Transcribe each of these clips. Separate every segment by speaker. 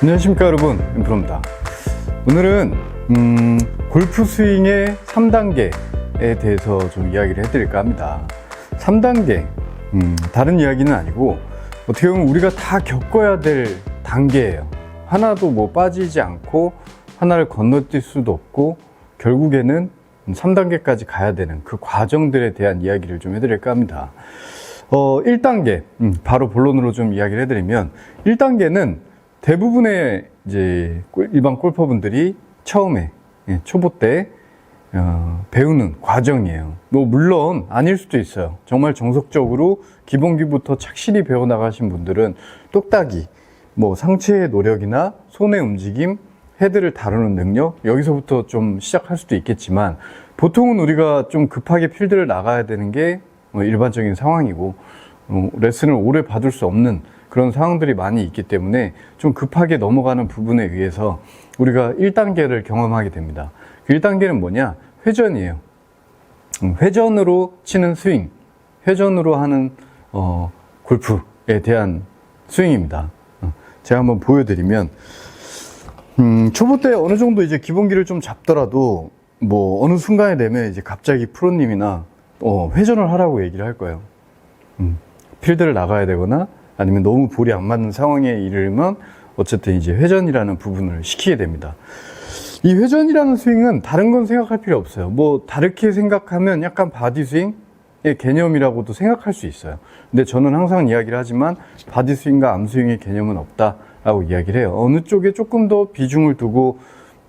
Speaker 1: 안녕하십니까 여러분, 인프로입니다. 오늘은 골프 스윙의 3단계에 대해서 좀 이야기를 해드릴까 합니다. 3단계, 다른 이야기는 아니고 어떻게 보면 우리가 다 겪어야 될 단계예요. 하나도 뭐 빠지지 않고 하나를 건너뛸 수도 없고 결국에는 3단계까지 가야 되는 그 과정들에 대한 이야기를 좀 해드릴까 합니다. 1단계, 바로 본론으로 좀 이야기를 해드리면 1단계는 대부분의 이제 일반 골퍼분들이 처음에 초보 때 배우는 과정이에요. 뭐 물론 아닐 수도 있어요. 정말 정석적으로 기본기부터 착실히 배워 나가신 분들은 똑딱이 뭐 상체의 노력이나 손의 움직임, 헤드를 다루는 능력, 여기서부터 좀 시작할 수도 있겠지만 보통은 우리가 좀 급하게 필드를 나가야 되는 게 일반적인 상황이고 레슨을 오래 받을 수 없는 그런 상황들이 많이 있기 때문에 좀 급하게 넘어가는 부분에 의해서 우리가 1단계를 경험하게 됩니다. 그 1단계는 뭐냐? 회전이에요. 회전으로 치는 스윙, 회전으로 하는 골프에 대한 스윙입니다. 제가 한번 보여드리면 초보 때 어느 정도 이제 기본기를 좀 잡더라도 뭐 어느 순간에 되면 이제 갑자기 프로님이나 회전을 하라고 얘기를 할 거예요. 필드를 나가야 되거나 아니면 너무 볼이 안 맞는 상황에 이르면 어쨌든 이제 회전이라는 부분을 시키게 됩니다. 이 회전이라는 스윙은 다른 건 생각할 필요 없어요. 뭐 다르게 생각하면 약간 바디 스윙의 개념이라고도 생각할 수 있어요. 근데 저는 항상 이야기를 하지만 바디 스윙과 암 스윙의 개념은 없다라고 이야기를 해요. 어느 쪽에 조금 더 비중을 두고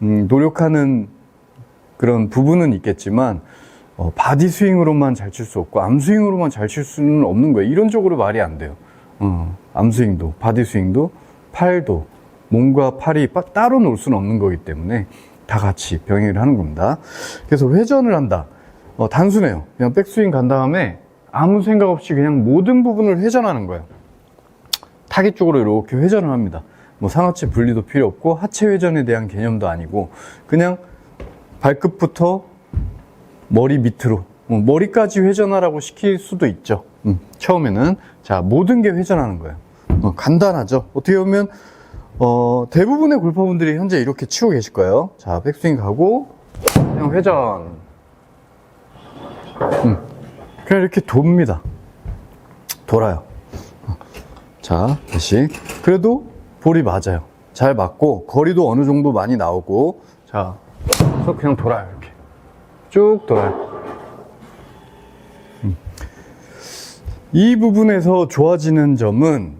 Speaker 1: 노력하는 그런 부분은 있겠지만 바디 스윙으로만 잘 칠 수 없고 암 스윙으로만 잘 칠 수는 없는 거예요. 이론적으로 말이 안 돼요. 암 스윙도 바디 스윙도 팔도 몸과 팔이 따로 놀 수는 없는 거기 때문에 다 같이 병행을 하는 겁니다. 그래서 회전을 한다. 단순해요. 그냥 백스윙 간 다음에 아무 생각 없이 그냥 모든 부분을 회전하는 거예요. 타겟 쪽으로 이렇게 회전을 합니다. 뭐 상하체 분리도 필요 없고 하체 회전에 대한 개념도 아니고 그냥 발끝부터 머리 밑으로 머리까지 회전하라고 시킬 수도 있죠. 처음에는 자 모든 게 회전하는 거예요. 간단하죠. 어떻게 보면 대부분의 골퍼분들이 현재 이렇게 치고 계실 거예요. 자 백스윙 가고 그냥 회전 그냥 이렇게 돕니다. 돌아요. 자 다시 그래도 볼이 맞아요. 잘 맞고 거리도 어느 정도 많이 나오고 자 그래서 그냥 돌아요. 이렇게 쭉 돌아요. 이 부분에서 좋아지는 점은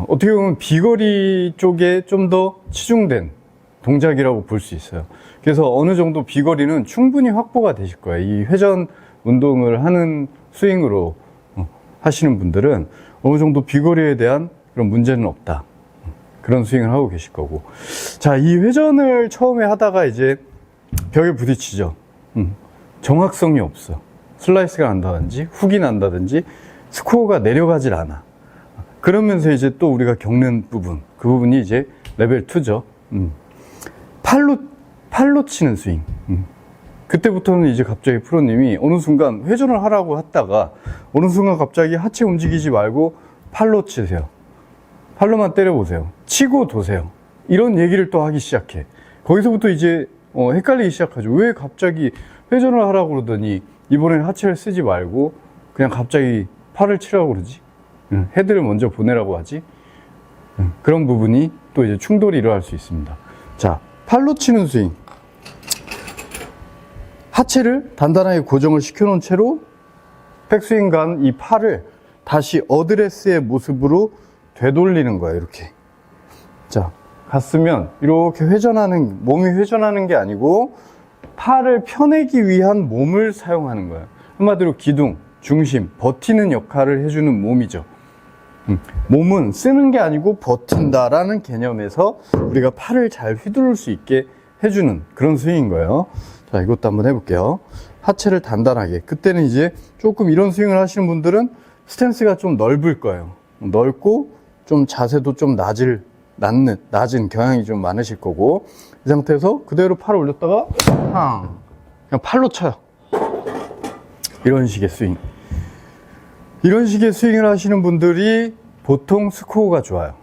Speaker 1: 어떻게 보면 비거리 쪽에 좀 더 치중된 동작이라고 볼 수 있어요. 그래서 어느 정도 비거리는 충분히 확보가 되실 거예요. 이 회전 운동을 하는 스윙으로 하시는 분들은 어느 정도 비거리에 대한 그런 문제는 없다. 그런 스윙을 하고 계실 거고. 자, 이 회전을 처음에 하다가 이제 벽에 부딪히죠. 정확성이 없어. 슬라이스가 난다든지 훅이 난다든지 스코어가 내려가질 않아. 그러면서 이제 또 우리가 겪는 부분, 그 부분이 이제 레벨 2죠. 팔로 치는 스윙. 그때부터는 이제 갑자기 프로님이 어느 순간 회전을 하라고 했다가 어느 순간 갑자기 하체 움직이지 말고 팔로 치세요. 팔로만 때려보세요. 치고 도세요. 이런 얘기를 또 하기 시작해. 거기서부터 이제 헷갈리기 시작하죠. 왜 갑자기 회전을 하라고 그러더니 이번엔 하체를 쓰지 말고 그냥 갑자기 팔을 치라고 그러지? 헤드를 먼저 보내라고 하지? 그런 부분이 또 이제 충돌이 일어날 수 있습니다. 자, 팔로 치는 스윙. 하체를 단단하게 고정을 시켜놓은 채로 백스윙 간 이 팔을 다시 어드레스의 모습으로 되돌리는 거예요. 이렇게. 자, 갔으면 이렇게 몸이 회전하는 게 아니고 팔을 펴내기 위한 몸을 사용하는 거예요. 한마디로 기둥, 중심, 버티는 역할을 해주는 몸이죠. 몸은 쓰는 게 아니고 버틴다라는 개념에서 우리가 팔을 잘 휘두를 수 있게 해주는 그런 스윙인 거예요. 자, 이것도 한번 해볼게요. 하체를 단단하게. 그때는 이제 조금 이런 스윙을 하시는 분들은 스탠스가 좀 넓을 거예요. 넓고 좀 자세도 좀 낮은 경향이 좀 많으실 거고 이 상태에서 그대로 팔을 올렸다가 그냥 팔로 쳐요. 이런 식의 스윙. 이런 식의 스윙을 하시는 분들이 보통 스코어가 좋아요.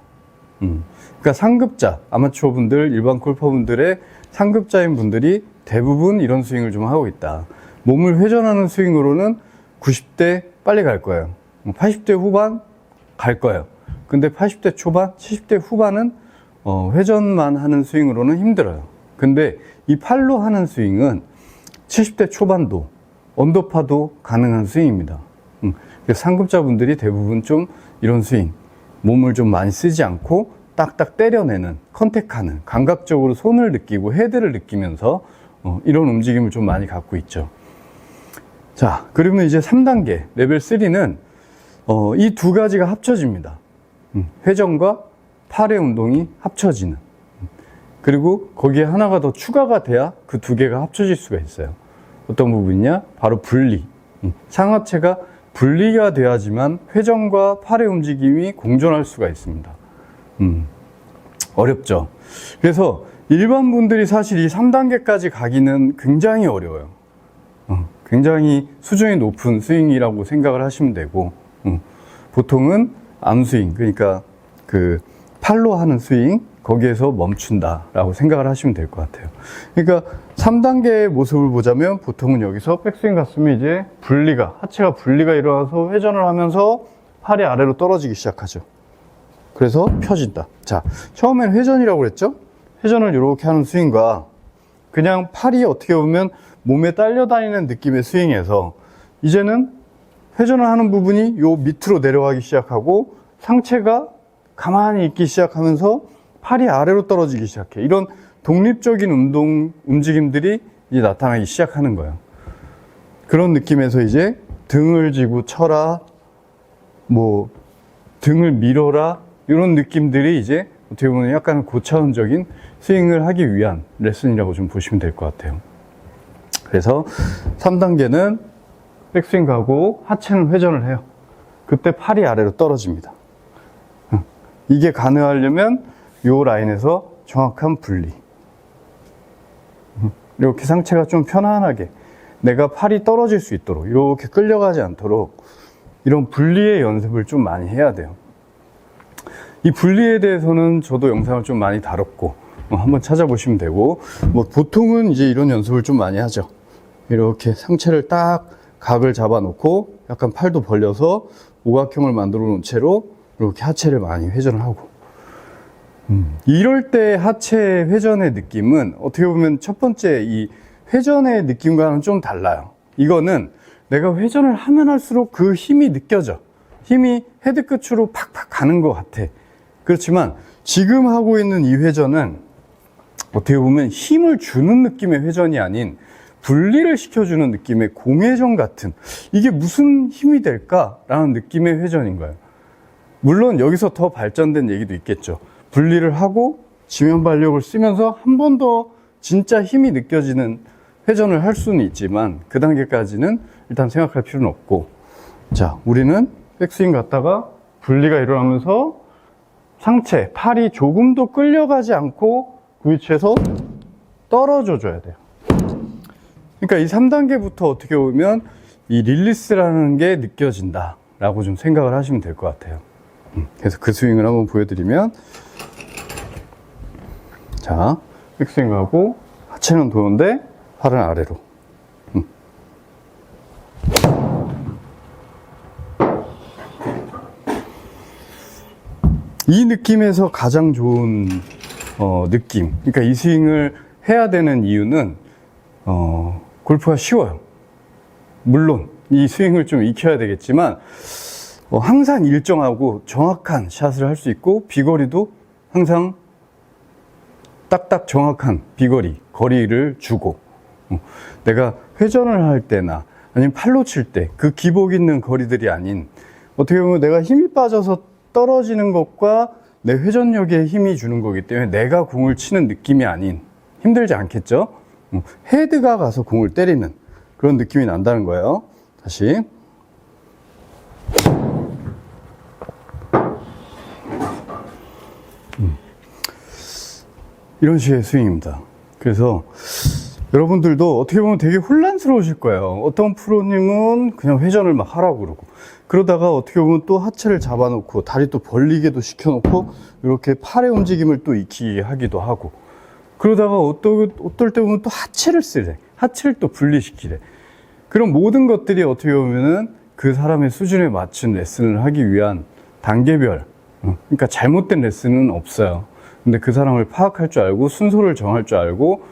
Speaker 1: 그러니까 상급자, 아마추어 분들, 일반 골퍼분들의 상급자인 분들이 대부분 이런 스윙을 좀 하고 있다. 몸을 회전하는 스윙으로는 90대 빨리 갈 거예요. 80대 후반 갈 거예요. 근데 80대 초반, 70대 후반은 회전만 하는 스윙으로는 힘들어요. 근데 이 팔로 하는 스윙은 70대 초반도 언더파도 가능한 스윙입니다. 그래서 상급자분들이 대부분 좀 이런 스윙, 몸을 좀 많이 쓰지 않고 딱딱 때려내는, 컨택하는, 감각적으로 손을 느끼고 헤드를 느끼면서 이런 움직임을 좀 많이 갖고 있죠. 자, 그러면 이제 3단계, 레벨 3는 이 두 가지가 합쳐집니다. 회전과 팔의 운동이 합쳐지는. 그리고 거기에 하나가 더 추가가 돼야 그 두 개가 합쳐질 수가 있어요. 어떤 부분이냐? 바로 분리. 상하체가 분리가 돼야지만 회전과 팔의 움직임이 공존할 수가 있습니다. 어렵죠. 그래서 일반 분들이 사실 이 3단계까지 가기는 굉장히 어려워요. 굉장히 수준이 높은 스윙이라고 생각을 하시면 되고, 보통은 암스윙, 그러니까 그 팔로 하는 스윙, 거기에서 멈춘다라고 생각을 하시면 될 것 같아요. 그러니까 3단계의 모습을 보자면 보통은 여기서 백스윙 갔으면 이제 분리가, 하체가 분리가 일어나서 회전을 하면서 팔이 아래로 떨어지기 시작하죠. 그래서 펴진다. 자, 처음엔 회전이라고 그랬죠? 회전을 이렇게 하는 스윙과 그냥 팔이 어떻게 보면 몸에 딸려다니는 느낌의 스윙에서 이제는 회전을 하는 부분이 요 밑으로 내려가기 시작하고 상체가 가만히 있기 시작하면서 팔이 아래로 떨어지기 시작해. 이런 독립적인 움직임들이 이제 나타나기 시작하는 거예요. 그런 느낌에서 이제 등을 쥐고 쳐라, 뭐 등을 밀어라, 이런 느낌들이 이제 어떻게 보면 약간 고차원적인 스윙을 하기 위한 레슨이라고 좀 보시면 될 것 같아요. 그래서 3단계는 백스윙 가고 하체는 회전을 해요. 그때 팔이 아래로 떨어집니다. 이게 가능하려면 이 라인에서 정확한 분리. 이렇게 상체가 좀 편안하게 내가 팔이 떨어질 수 있도록, 이렇게 끌려가지 않도록 이런 분리의 연습을 좀 많이 해야 돼요. 이 분리에 대해서는 저도 영상을 좀 많이 다뤘고 한번 찾아보시면 되고, 뭐 보통은 이제 이런 연습을 좀 많이 하죠. 이렇게 상체를 딱 각을 잡아 놓고 약간 팔도 벌려서 오각형을 만들어 놓은 채로 이렇게 하체를 많이 회전을 하고, 이럴 때 하체 회전의 느낌은 어떻게 보면 첫 번째 이 회전의 느낌과는 좀 달라요. 이거는 내가 회전을 하면 할수록 그 힘이 느껴져. 힘이 헤드 끝으로 팍팍 가는 것 같아. 그렇지만 지금 하고 있는 이 회전은 어떻게 보면 힘을 주는 느낌의 회전이 아닌 분리를 시켜주는 느낌의 공회전 같은, 이게 무슨 힘이 될까라는 느낌의 회전인 거예요. 물론 여기서 더 발전된 얘기도 있겠죠. 분리를 하고 지면 발력을 쓰면서 한 번 더 진짜 힘이 느껴지는 회전을 할 수는 있지만 그 단계까지는 일단 생각할 필요는 없고, 자, 우리는 백스윙 갔다가 분리가 일어나면서 상체, 팔이 조금 더 끌려가지 않고 그 위치에서 떨어져 줘야 돼요. 그러니까 이 3단계부터 어떻게 보면 이 릴리스라는 게 느껴진다 라고 좀 생각을 하시면 될 것 같아요. 그래서 그 스윙을 한번 보여드리면, 자, 백스윙하고 하체는 도는데 팔은 아래로. 이 느낌에서 가장 좋은 느낌, 그러니까 이 스윙을 해야 되는 이유는 골프가 쉬워요. 물론 이 스윙을 좀 익혀야 되겠지만 항상 일정하고 정확한 샷을 할 수 있고, 비거리도 항상 딱딱 정확한 비거리, 거리를 주고, 내가 회전을 할 때나 아니면 팔로 칠 때 그 기복 있는 거리들이 아닌, 어떻게 보면 내가 힘이 빠져서 떨어지는 것과 내 회전력에 힘이 주는 거기 때문에 내가 공을 치는 느낌이 아닌, 힘들지 않겠죠? 헤드가 가서 공을 때리는 그런 느낌이 난다는 거예요. 다시. 이런 식의 스윙입니다. 그래서 여러분들도 어떻게 보면 되게 혼란스러우실 거예요. 어떤 프로님은 그냥 회전을 막 하라고 그러고, 그러다가 어떻게 보면 또 하체를 잡아놓고 다리 또 벌리게도 시켜놓고 이렇게 팔의 움직임을 또 익히게 하기도 하고, 그러다가 어떨 때 보면 또 하체를 쓰래. 하체를 또 분리시키래. 그런 모든 것들이 어떻게 보면은 그 사람의 수준에 맞춘 레슨을 하기 위한 단계별, 그러니까 잘못된 레슨은 없어요. 근데 그 사람을 파악할 줄 알고 순서를 정할 줄 알고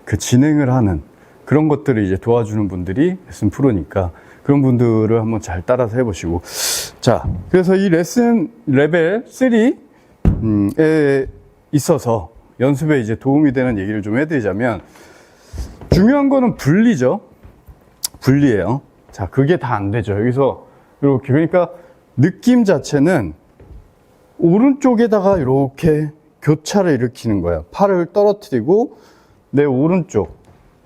Speaker 1: 그 진행을 하는 그런 것들을 이제 도와주는 분들이 레슨 프로니까, 그런 분들을 한번 잘 따라서 해보시고. 자, 그래서 이 레슨 레벨 3에 있어서 연습에 이제 도움이 되는 얘기를 좀 해드리자면, 중요한 거는 분리죠. 분리예요. 자, 그게 다 안 되죠. 여기서 이렇게, 그러니까 느낌 자체는 오른쪽에다가 이렇게 교차를 일으키는 거예요. 팔을 떨어뜨리고 내 오른쪽,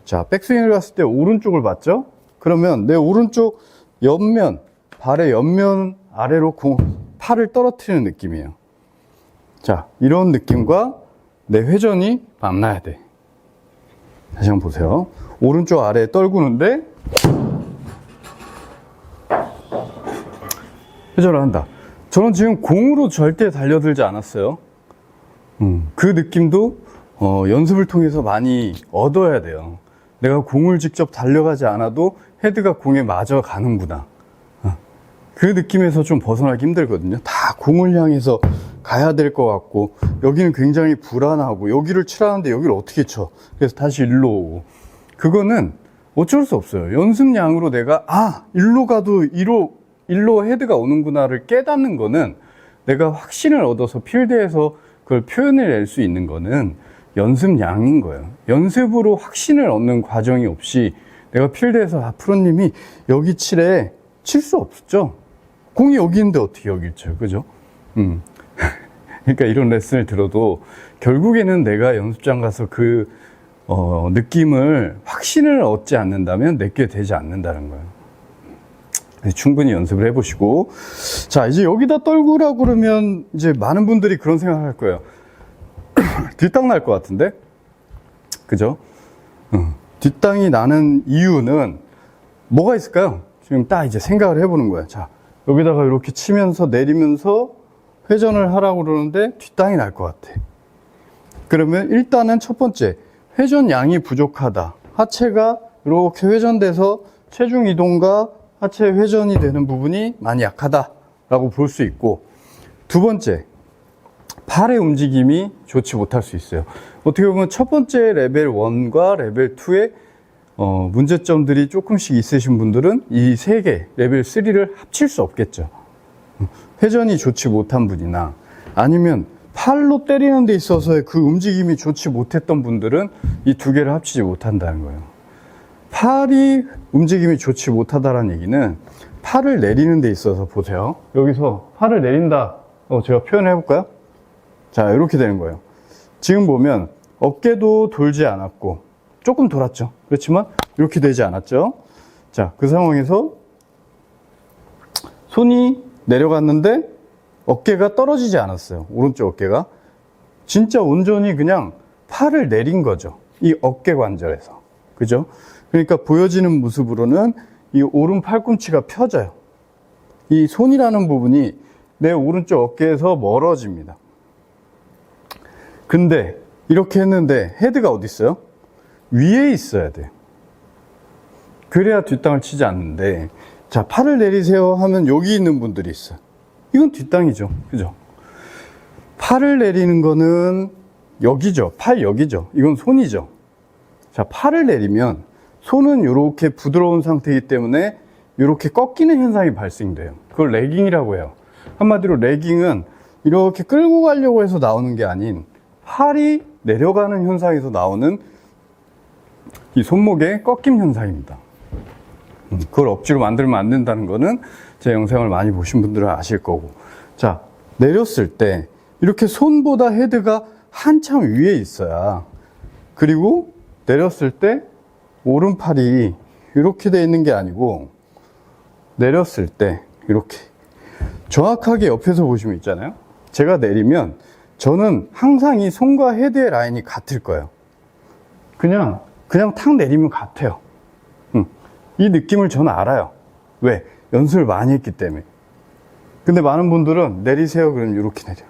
Speaker 1: 자, 백스윙을 갔을 때 오른쪽을 봤죠? 그러면 내 오른쪽 옆면, 발의 옆면 아래로 팔을 떨어뜨리는 느낌이에요. 자, 이런 느낌과 내 회전이 만나야 돼. 다시 한번 보세요. 오른쪽 아래에 떨구는데 회전을 한다. 저는 지금 공으로 절대 달려들지 않았어요. 그 느낌도 연습을 통해서 많이 얻어야 돼요. 내가 공을 직접 달려가지 않아도 헤드가 공에 맞아 가는구나. 그 느낌에서 좀 벗어나기 힘들거든요. 다 공을 향해서 가야 될 것 같고, 여기는 굉장히 불안하고, 여기를 치라는데 여기를 어떻게 쳐? 그래서 다시 일로 오고. 그거는 어쩔 수 없어요. 연습량으로 내가, 일로 가도 일로 헤드가 오는구나를 깨닫는 거는, 내가 확신을 얻어서 필드에서 그걸 표현해낼 수 있는 거는 연습량인 거예요. 연습으로 확신을 얻는 과정이 없이 내가 필드에서 프로님이 여기 칠 수 없죠. 공이 여기 있는데 어떻게 여길 쳐요, 그죠? 그러니까 이런 레슨을 들어도 결국에는 내가 연습장 가서 그 느낌을, 확신을 얻지 않는다면 내게 되지 않는다는 거예요. 충분히 연습을 해보시고. 자, 이제 여기다 떨구라고 그러면 이제 많은 분들이 그런 생각을 할 거예요. 뒷땅 날 것 같은데? 그죠? 뒷땅이 나는 이유는 뭐가 있을까요? 지금 딱 이제 생각을 해보는 거예요. 자, 여기다가 이렇게 치면서 내리면서 회전을 하라고 그러는데 뒷땅이 날 것 같아. 그러면 일단은 첫 번째, 회전 양이 부족하다. 하체가 이렇게 회전돼서 체중 이동과 하체 회전이 되는 부분이 많이 약하다라고 볼 수 있고, 두 번째, 팔의 움직임이 좋지 못할 수 있어요. 어떻게 보면 첫 번째 레벨 1과 레벨 2의 문제점들이 조금씩 있으신 분들은 이 세 개, 레벨 3를 합칠 수 없겠죠. 회전이 좋지 못한 분이나, 아니면 팔로 때리는 데 있어서의 그 움직임이 좋지 못했던 분들은 이 두 개를 합치지 못한다는 거예요. 팔이 움직임이 좋지 못하다는 얘기는 팔을 내리는 데 있어서, 보세요. 여기서 팔을 내린다. 제가 표현해 볼까요? 자, 이렇게 되는 거예요. 지금 보면 어깨도 돌지 않았고, 조금 돌았죠. 그렇지만 이렇게 되지 않았죠. 자, 그 상황에서 손이 내려갔는데 어깨가 떨어지지 않았어요. 오른쪽 어깨가. 진짜 온전히 그냥 팔을 내린 거죠. 이 어깨 관절에서. 그죠? 그러니까 보여지는 모습으로는 이 오른 팔꿈치가 펴져요. 이 손이라는 부분이 내 오른쪽 어깨에서 멀어집니다. 근데 이렇게 했는데 헤드가 어디 있어요? 위에 있어야 돼요. 그래야 뒷땅을 치지 않는데, 자, 팔을 내리세요 하면 여기 있는 분들이 있어요. 이건 뒷땅이죠. 그죠? 팔을 내리는 거는 여기죠. 팔 여기죠. 이건 손이죠. 자, 팔을 내리면 손은 이렇게 부드러운 상태이기 때문에 이렇게 꺾이는 현상이 발생돼요. 그걸 레깅이라고 해요. 한마디로 레깅은 이렇게 끌고 가려고 해서 나오는 게 아닌, 팔이 내려가는 현상에서 나오는 이 손목의 꺾임 현상입니다. 그걸 억지로 만들면 안 된다는 거는 제 영상을 많이 보신 분들은 아실 거고. 자, 내렸을 때 이렇게 손보다 헤드가 한참 위에 있어야, 그리고 내렸을 때 오른팔이 이렇게 돼 있는 게 아니고, 내렸을 때 이렇게 정확하게 옆에서 보시면 있잖아요. 제가 내리면 저는 항상 이 손과 헤드의 라인이 같을 거예요. 그냥 그냥 탁 내리면 같아요. 이 느낌을 저는 알아요. 왜? 연습을 많이 했기 때문에. 근데 많은 분들은 내리세요 그러면 이렇게 내려.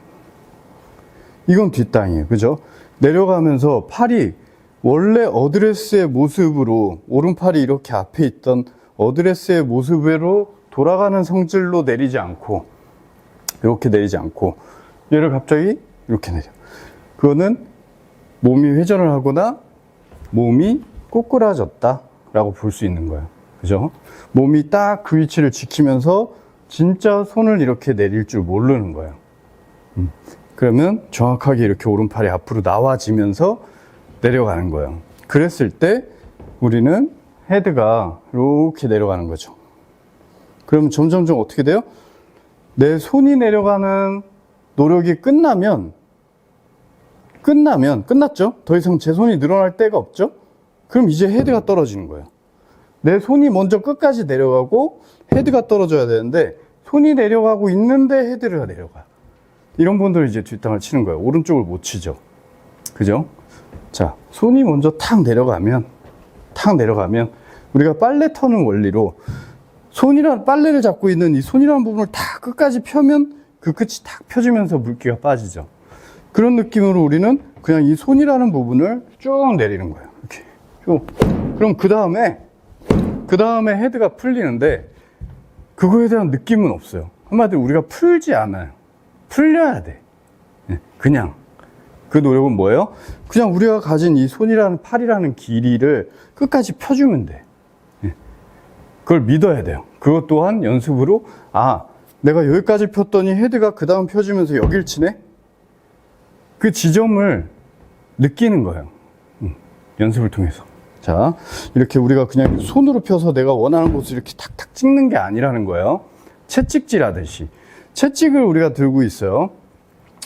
Speaker 1: 이건 뒷땅이에요. 그죠? 내려가면서 팔이 원래 어드레스의 모습으로, 오른팔이 이렇게 앞에 있던 어드레스의 모습으로 돌아가는 성질로 내리지 않고, 이렇게 내리지 않고, 얘를 갑자기 이렇게 내려. 그거는 몸이 회전을 하거나 몸이 꼬꾸라졌다 라고 볼 수 있는 거예요. 그죠? 몸이 딱 그 위치를 지키면서 진짜 손을 이렇게 내릴 줄 모르는 거예요. 그러면 정확하게 이렇게 오른팔이 앞으로 나와지면서 내려가는 거예요. 그랬을 때 우리는 헤드가 이렇게 내려가는 거죠. 그러면 점점점 어떻게 돼요? 내 손이 내려가는 노력이 끝났죠? 더 이상 제 손이 늘어날 데가 없죠? 그럼 이제 헤드가 떨어지는 거예요. 내 손이 먼저 끝까지 내려가고 헤드가 떨어져야 되는데 손이 내려가고 있는데 헤드가 내려가. 이런 분들은 이제 뒷땅을 치는 거예요. 오른쪽을 못 치죠. 그죠? 자, 손이 먼저 탁 내려가면 우리가 빨래 터는 원리로 빨래를 잡고 있는 이 손이라는 부분을 다 끝까지 펴면 그 끝이 탁 펴지면서 물기가 빠지죠. 그런 느낌으로 우리는 그냥 이 손이라는 부분을 쭉 내리는 거예요. 이렇게 쭉. 그럼 그 다음에 헤드가 풀리는데 그거에 대한 느낌은 없어요. 한마디로 우리가 풀지 않아요. 풀려야 돼. 그냥. 그 노력은 뭐예요? 그냥 우리가 가진 이 손이라는 팔이라는 길이를 끝까지 펴주면 돼. 그걸 믿어야 돼요. 그것 또한 연습으로, 내가 여기까지 폈더니 헤드가 그 다음 펴지면서 여길 치네? 그 지점을 느끼는 거예요. 연습을 통해서. 자, 이렇게 우리가 그냥 손으로 펴서 내가 원하는 곳을 이렇게 탁탁 찍는 게 아니라는 거예요. 채찍질 하듯이. 채찍을 우리가 들고 있어요.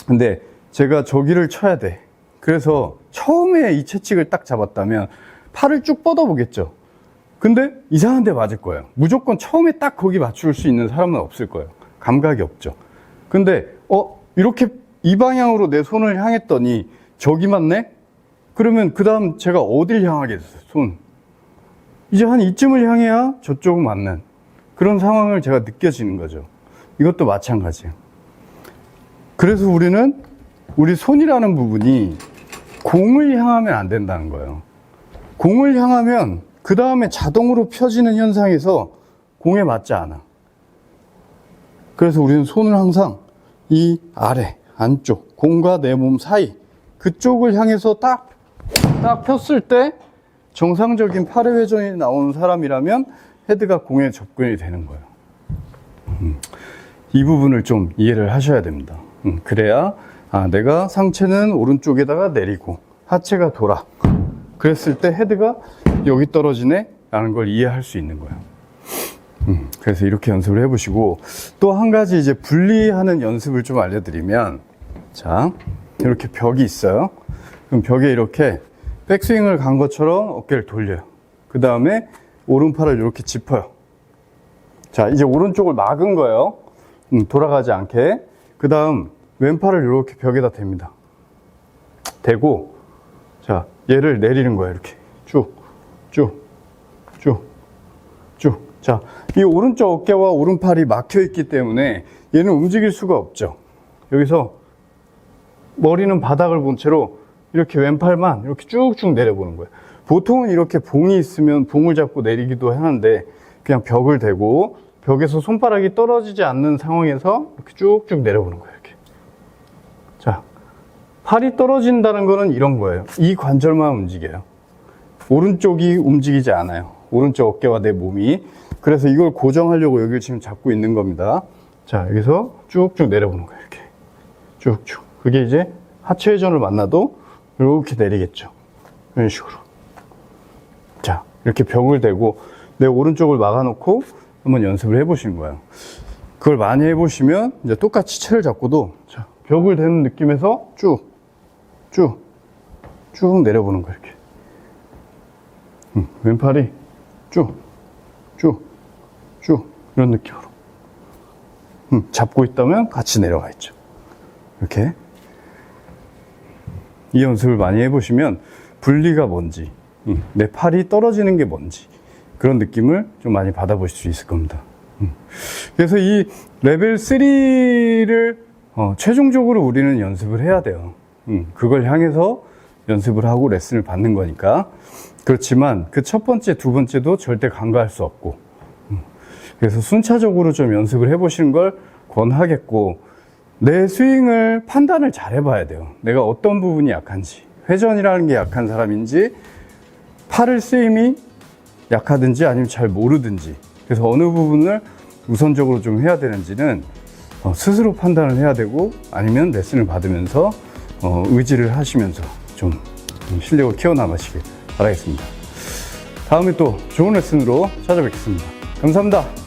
Speaker 1: 근데 제가 저기를 쳐야 돼. 그래서 처음에 이 채찍을 딱 잡았다면 팔을 쭉 뻗어보겠죠. 근데 이상한 데 맞을 거예요. 무조건 처음에 딱 거기 맞출 수 있는 사람은 없을 거예요. 감각이 없죠. 근데 이렇게 이 방향으로 내 손을 향했더니 저기 맞네? 그러면 그 다음 제가 어딜 향하겠어요? 손. 이제 한 이쯤을 향해야 저쪽은 맞는 그런 상황을 제가 느껴지는 거죠. 이것도 마찬가지예요. 그래서 우리 손이라는 부분이 공을 향하면 안 된다는 거예요. 공을 향하면 그 다음에 자동으로 펴지는 현상에서 공에 맞지 않아. 그래서 우리는 손을 항상 이 아래, 안쪽, 공과 내 몸 사이 그쪽을 향해서 딱 폈을 때 정상적인 팔의 회전이 나오는 사람이라면 헤드가 공에 접근이 되는 거예요. 이 부분을 좀 이해를 하셔야 됩니다. 그래야 내가 상체는 오른쪽에다가 내리고 하체가 돌아. 그랬을 때 헤드가 여기 떨어지네 라는 걸 이해할 수 있는 거예요. 그래서 이렇게 연습을 해보시고 또 한 가지 이제 분리하는 연습을 좀 알려드리면, 자, 이렇게 벽이 있어요. 그럼 벽에 이렇게 백스윙을 간 것처럼 어깨를 돌려요. 그 다음에 오른팔을 이렇게 짚어요. 자, 이제 오른쪽을 막은 거예요. 돌아가지 않게. 그 다음 왼팔을 이렇게 벽에다 댑니다. 대고, 자, 얘를 내리는 거예요. 이렇게 쭉. 자, 이 오른쪽 어깨와 오른팔이 막혀 있기 때문에 얘는 움직일 수가 없죠. 여기서 머리는 바닥을 본 채로 이렇게 왼팔만 이렇게 쭉쭉 내려보는 거예요. 보통은 이렇게 봉이 있으면 봉을 잡고 내리기도 하는데 그냥 벽을 대고 벽에서 손가락이 떨어지지 않는 상황에서 이렇게 쭉쭉 내려보는 거예요. 이렇게. 자, 팔이 떨어진다는 거는 이런 거예요. 이 관절만 움직여요. 오른쪽이 움직이지 않아요. 오른쪽 어깨와 내 몸이. 그래서 이걸 고정하려고 여기를 지금 잡고 있는 겁니다. 자, 여기서 쭉쭉 내려보는 거예요. 이렇게. 쭉쭉. 그게 이제 하체 회전을 만나도 이렇게 내리겠죠. 이런 식으로. 자, 이렇게 벽을 대고 내 오른쪽을 막아놓고 한번 연습을 해보시는 거예요. 그걸 많이 해보시면 이제 똑같이 채를 잡고도, 자, 벽을 대는 느낌에서 쭉 내려보는 거예요. 이렇게. 왼팔이 쭉 이런 느낌으로. 잡고 있다면 같이 내려가 있죠. 이렇게. 이 연습을 많이 해보시면 분리가 뭔지, 내 팔이 떨어지는 게 뭔지 그런 느낌을 좀 많이 받아보실 수 있을 겁니다. 그래서 이 레벨 3를 최종적으로 우리는 연습을 해야 돼요. 그걸 향해서 연습을 하고 레슨을 받는 거니까. 그렇지만 그 첫 번째, 두 번째도 절대 간과할 수 없고, 그래서 순차적으로 좀 연습을 해보시는 걸 권하겠고, 내 스윙을 판단을 잘 해봐야 돼요. 내가 어떤 부분이 약한지, 회전이라는 게 약한 사람인지, 팔을 쓰임이 약하든지 아니면 잘 모르든지, 그래서 어느 부분을 우선적으로 좀 해야 되는지는 스스로 판단을 해야 되고, 아니면 레슨을 받으면서 의지를 하시면서 좀 실력을 키워나가시길 바라겠습니다. 다음에 또 좋은 레슨으로 찾아뵙겠습니다. 감사합니다.